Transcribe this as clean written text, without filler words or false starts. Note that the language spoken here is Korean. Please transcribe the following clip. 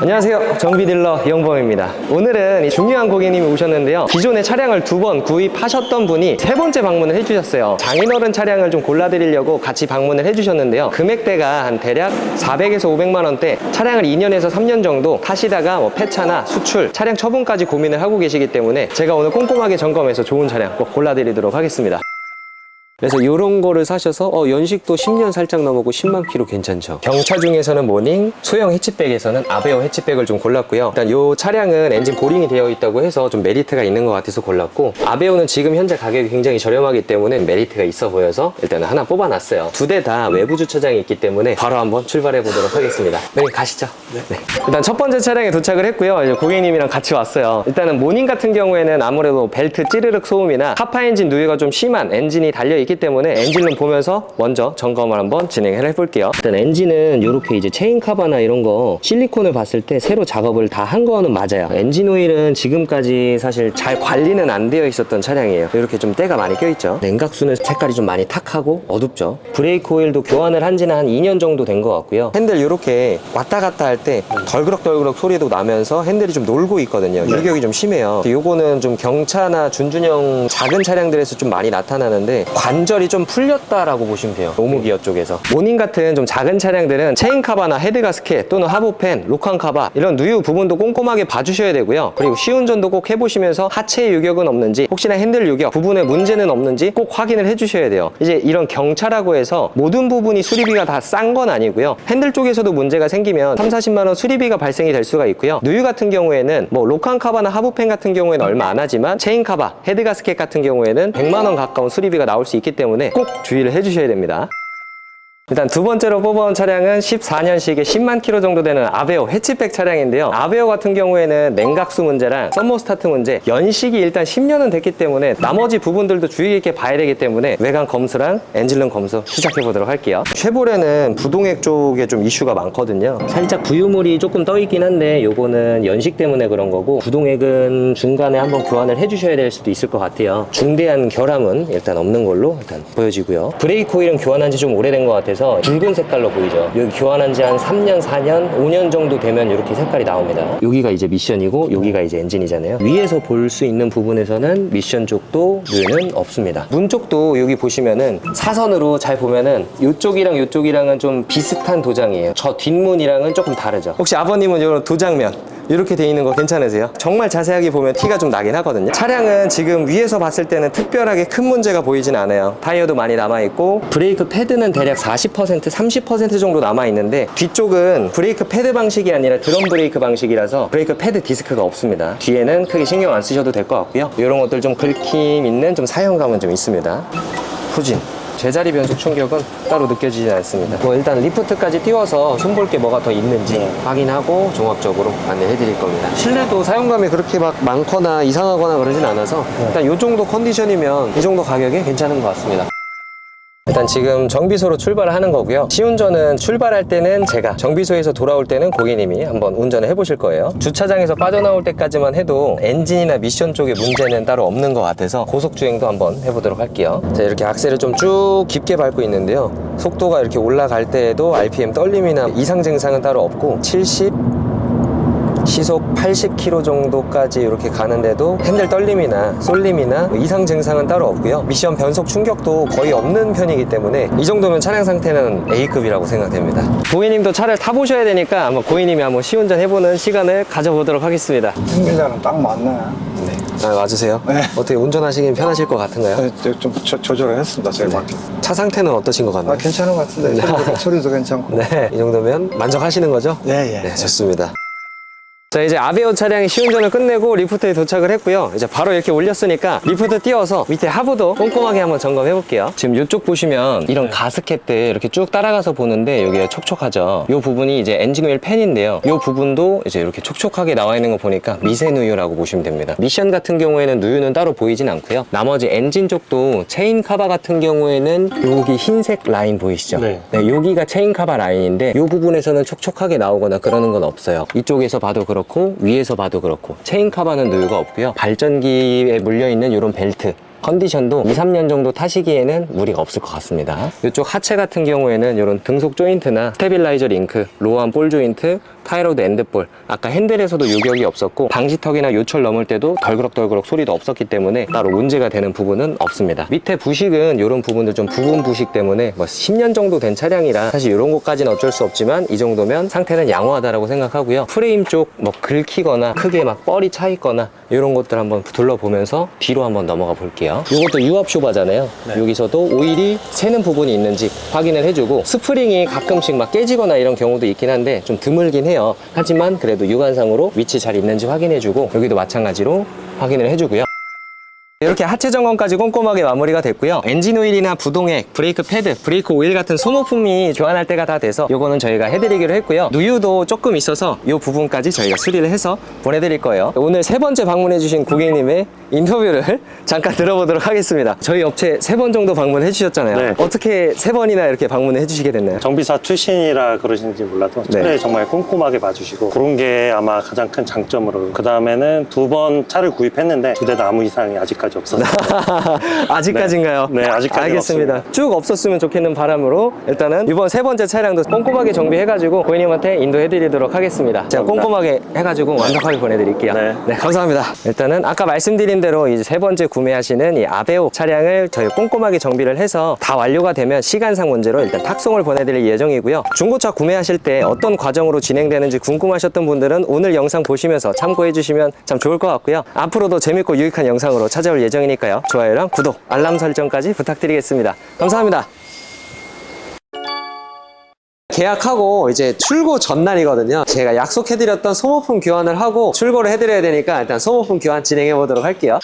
안녕하세요, 정비딜러 이영범입니다. 오늘은 중요한 고객님이 오셨는데요, 기존에 차량을 2번 구입하셨던 분이 3번째 방문을 해주셨어요. 장인어른 차량을 좀 골라드리려고 같이 방문을 해주셨는데요, 금액대가 한 대략 400에서 500만원대, 차량을 2년에서 3년 정도 타시다가 폐차나 수출, 차량 처분까지 고민을 하고 계시기 때문에 제가 오늘 꼼꼼하게 점검해서 좋은 차량 꼭 골라드리도록 하겠습니다. 그래서 이런 거를 사셔서 연식도 10년 살짝 넘었고 10만 킬로 괜찮죠. 경차 중에서는 모닝, 소형 해치백에서는 아베오 해치백을 좀 골랐고요. 일단 이 차량은 엔진 보링이 되어 있다고 해서 좀 메리트가 있는 것 같아서 골랐고, 아베오는 지금 현재 가격이 굉장히 저렴하기 때문에 메리트가 있어 보여서 일단은 하나 뽑아놨어요. 두 대 다 외부 주차장이 있기 때문에 바로 한번 출발해 보도록 하겠습니다. 네, 가시죠. 네. 일단 첫 번째 차량에 도착을 했고요. 이제 고객님이랑 같이 왔어요. 일단은 모닝 같은 경우에는 아무래도 벨트 찌르륵 소음이나 카파 엔진 누유가 좀 심한 엔진이 달려있기 때문에 엔진룸 보면서 먼저 점검을 한번 진행을 해볼게요. 일단 엔진은 이렇게 이제 체인 카바나 이런 거 실리콘을 봤을 때 새로 작업을 다 한 거는 맞아요. 엔진 오일은 지금까지 사실 잘 관리는 안 되어 있었던 차량이에요. 이렇게 좀 때가 많이 껴있죠. 냉각수는 색깔이 좀 많이 탁하고 어둡죠. 브레이크 오일도 교환을 한 지는 한 2년 정도 된 것 같고요. 핸들 이렇게 왔다 갔다 할 때 덜그럭덜그럭 소리도 나면서 핸들이 좀 놀고 있거든요. 유격이 좀 심해요. 요거는 좀 경차나 준준형 작은 차량들에서 좀 많이 나타나는데, 관절이 좀 풀렸다라고 보시면 돼요. 오무기어 쪽에서. 모닝 같은 좀 작은 차량들은 체인 카바나 헤드 가스켓 또는 하부펜, 로칸 카바 이런 누유 부분도 꼼꼼하게 봐주셔야 되고요. 그리고 시운전도 꼭 해보시면서 하체 유격은 없는지, 혹시나 핸들 유격 부분에 문제는 없는지 꼭 확인을 해주셔야 돼요. 이제 이런 경차라고 해서 모든 부분이 수리비가 다 싼 건 아니고요. 핸들 쪽에서도 문제가 생기면 30-40만원 수리비가 발생이 될 수가 있고요. 누유 같은 경우에는 로칸 카바나 하부펜 같은 경우에는 얼마 안 하지만, 체인 카바, 헤드 가스켓 같은 경우에는 100만원 가까운 수리비가 나올 수 있기 때문에 꼭 주의를 해주셔야 됩니다. 일단 두 번째로 뽑아온 차량은 14년식에 10만 킬로 정도 되는 아베오 해치백 차량인데요. 아베오 같은 경우에는 냉각수 문제랑 썸머 스타트 문제, 연식이 일단 10년은 됐기 때문에 나머지 부분들도 주의 깊게 봐야 되기 때문에 외관 검수랑 엔진룸 검수 시작해 보도록 할게요. 쉐보레는 부동액 쪽에 좀 이슈가 많거든요. 살짝 부유물이 조금 떠 있긴 한데 요거는 연식 때문에 그런 거고, 부동액은 중간에 한번 교환을 해주셔야 될 수도 있을 것 같아요. 중대한 결함은 일단 없는 걸로 일단 보여지고요. 브레이크 오일은 교환한 지 좀 오래된 것 같아서 붉은 색깔로 보이죠. 여기 교환한 지 한 3년, 4년, 5년 정도 되면 이렇게 색깔이 나옵니다. 여기가 이제 미션이고 여기가 이제 엔진이잖아요. 위에서 볼 수 있는 부분에서는 미션 쪽도 누유는 없습니다. 문 쪽도 여기 보시면은 사선으로 잘 보면은 이쪽이랑 이쪽이랑은 좀 비슷한 도장이에요. 저 뒷문이랑은 조금 다르죠. 혹시 아버님은 이런 도장면 이렇게 돼 있는 거 괜찮으세요? 정말 자세하게 보면 티가 좀 나긴 하거든요. 차량은 지금 위에서 봤을 때는 특별하게 큰 문제가 보이진 않아요. 타이어도 많이 남아있고, 브레이크 패드는 대략 40%, 30% 정도 남아있는데, 뒤쪽은 브레이크 패드 방식이 아니라 드럼 브레이크 방식이라서 브레이크 패드 디스크가 없습니다. 뒤에는 크게 신경 안 쓰셔도 될 것 같고요. 이런 것들 좀 긁힘 있는 좀 사용감은 좀 있습니다. 후진, 제자리 변속 충격은 따로 느껴지지 않습니다. 일단 리프트까지 띄워서 손볼 게 뭐가 더 있는지 확인하고 종합적으로 안내해 드릴 겁니다. 실내도 사용감이 그렇게 막 많거나 이상하거나 그러진 않아서 일단 이 정도 컨디션이면 이 정도 가격에 괜찮은 것 같습니다. 일단 지금 정비소로 출발을 하는 거고요. 시운전은 출발할 때는 제가, 정비소에서 돌아올 때는 고객님이 한번 운전을 해보실 거예요. 주차장에서 빠져나올 때까지만 해도 엔진이나 미션 쪽에 문제는 따로 없는 것 같아서 고속주행도 한번 해보도록 할게요. 자, 이렇게 악셀을 좀 쭉 깊게 밟고 있는데요, 속도가 이렇게 올라갈 때에도 RPM 떨림이나 이상 증상은 따로 없고, 70, 시속 80km 정도까지 이렇게 가는데도 핸들 떨림이나 쏠림이나 이상 증상은 따로 없고요. 미션 변속 충격도 거의 없는 편이기 때문에 이 정도면 차량 상태는 A급이라고 생각됩니다. 고객님도 차를 타보셔야 되니까 한번 고객님이 한번 시운전 해보는 시간을 가져보도록 하겠습니다. 승계자는 딱 맞네. 네. 와주세요. 네. 어떻게 운전하시긴 편하실 것 같은가요? 좀 조절을 했습니다, 제가. 네. 차 상태는 어떠신 것 같나요? 괜찮은 것 같은데. 소리도 괜찮고. 네, 이 정도면 만족하시는 거죠? 예. 네, 좋습니다. 자, 이제 아베오 차량이 시운전을 끝내고 리프트에 도착을 했고요. 이제 바로 이렇게 올렸으니까 리프트 띄워서 밑에 하부도 꼼꼼하게 한번 점검해 볼게요. 지금 이쪽 보시면 이런 가스켓들 이렇게 쭉 따라가서 보는데 여기가 촉촉하죠. 이 부분이 이제 엔진 오일 팬인데요. 이 부분도 이제 이렇게 촉촉하게 나와 있는 거 보니까 미세 누유라고 보시면 됩니다. 미션 같은 경우에는 누유는 따로 보이진 않고요. 나머지 엔진 쪽도 체인 카바 같은 경우에는 여기 흰색 라인 보이시죠? 네, 여기가 체인 카바 라인인데 이 부분에서는 촉촉하게 나오거나 그러는 건 없어요. 이쪽에서 봐도 그렇고 위에서 봐도 그렇고, 체인 카바는 누유가 없고요. 발전기에 물려있는 이런 벨트, 컨디션도 2, 3년 정도 타시기에는 무리가 없을 것 같습니다. 이쪽 하체 같은 경우에는 이런 등속 조인트나 스테빌라이저 링크, 로어암 볼 조인트, 타이로드 엔드볼, 아까 핸들에서도 요격이 없었고 방지턱이나 요철 넘을 때도 덜그럭덜그럭 소리도 없었기 때문에 따로 문제가 되는 부분은 없습니다. 밑에 부식은 이런 부분들 좀 부분 부식 때문에 뭐 10년 정도 된 차량이라 사실 이런 것까지는 어쩔 수 없지만 이 정도면 상태는 양호하다라고 생각하고요. 프레임 쪽 뭐 긁히거나 크게 막 뻘이 차 있거나 이런 것들 한번 둘러보면서 뒤로 한번 넘어가 볼게요. 이것도 유압 쇼바잖아요. 여기서도 오일이 새는 부분이 있는지 확인을 해주고, 스프링이 가끔씩 막 깨지거나 이런 경우도 있긴 한데 좀 드물긴 해요. 하지만 그래도 육안상으로 위치 잘 있는지 확인해주고, 여기도 마찬가지로 확인을 해주고요. 이렇게 하체 점검까지 꼼꼼하게 마무리가 됐고요. 엔진 오일이나 부동액, 브레이크 패드, 브레이크 오일 같은 소모품이 교환할 때가 다 돼서 요거는 저희가 해드리기로 했고요. 누유도 조금 있어서 이 부분까지 저희가 수리를 해서 보내드릴 거예요. 오늘 세 번째 방문해주신 고객님의 인터뷰를 잠깐 들어보도록 하겠습니다. 저희 업체 3번 정도 방문해 주셨잖아요. 네. 어떻게 3번이나 이렇게 방문을 해주시게 됐나요? 정비사 출신이라 그러시는지 몰라도 차를 네. 정말 꼼꼼하게 봐주시고, 그런 게 아마 가장 큰 장점으로, 그 다음에는 2번 차를 구입했는데 2대 다 아무 이상이 아직까지 없었어요. 아직까지인가요? 네, 아직까지는 알겠습니다. 없습니다. 쭉 없었으면 좋겠는 바람으로 일단은 이번 3번째 차량도 꼼꼼하게 정비해가지고 고객님한테 인도해드리도록 하겠습니다. 제가 감사합니다. 꼼꼼하게 해가지고 완벽하게 보내드릴게요. 네. 감사합니다. 일단은 아까 말씀드린 대로 이제 3번째 구매하시는 이 아베오 차량을 저희 꼼꼼하게 정비를 해서 다 완료가 되면 시간상 문제로 일단 탁송을 보내드릴 예정이고요. 중고차 구매하실 때 어떤 과정으로 진행되는지 궁금하셨던 분들은 오늘 영상 보시면서 참고해 주시면 참 좋을 것 같고요. 앞으로도 재밌고 유익한 영상으로 찾아올 예정이니까요. 좋아요랑 구독, 알람 설정까지 부탁드리겠습니다. 감사합니다. 계약하고 이제 출고 전날이거든요. 제가 약속해드렸던 소모품 교환을 하고 출고를 해드려야 되니까 일단 소모품 교환 진행해 보도록 할게요.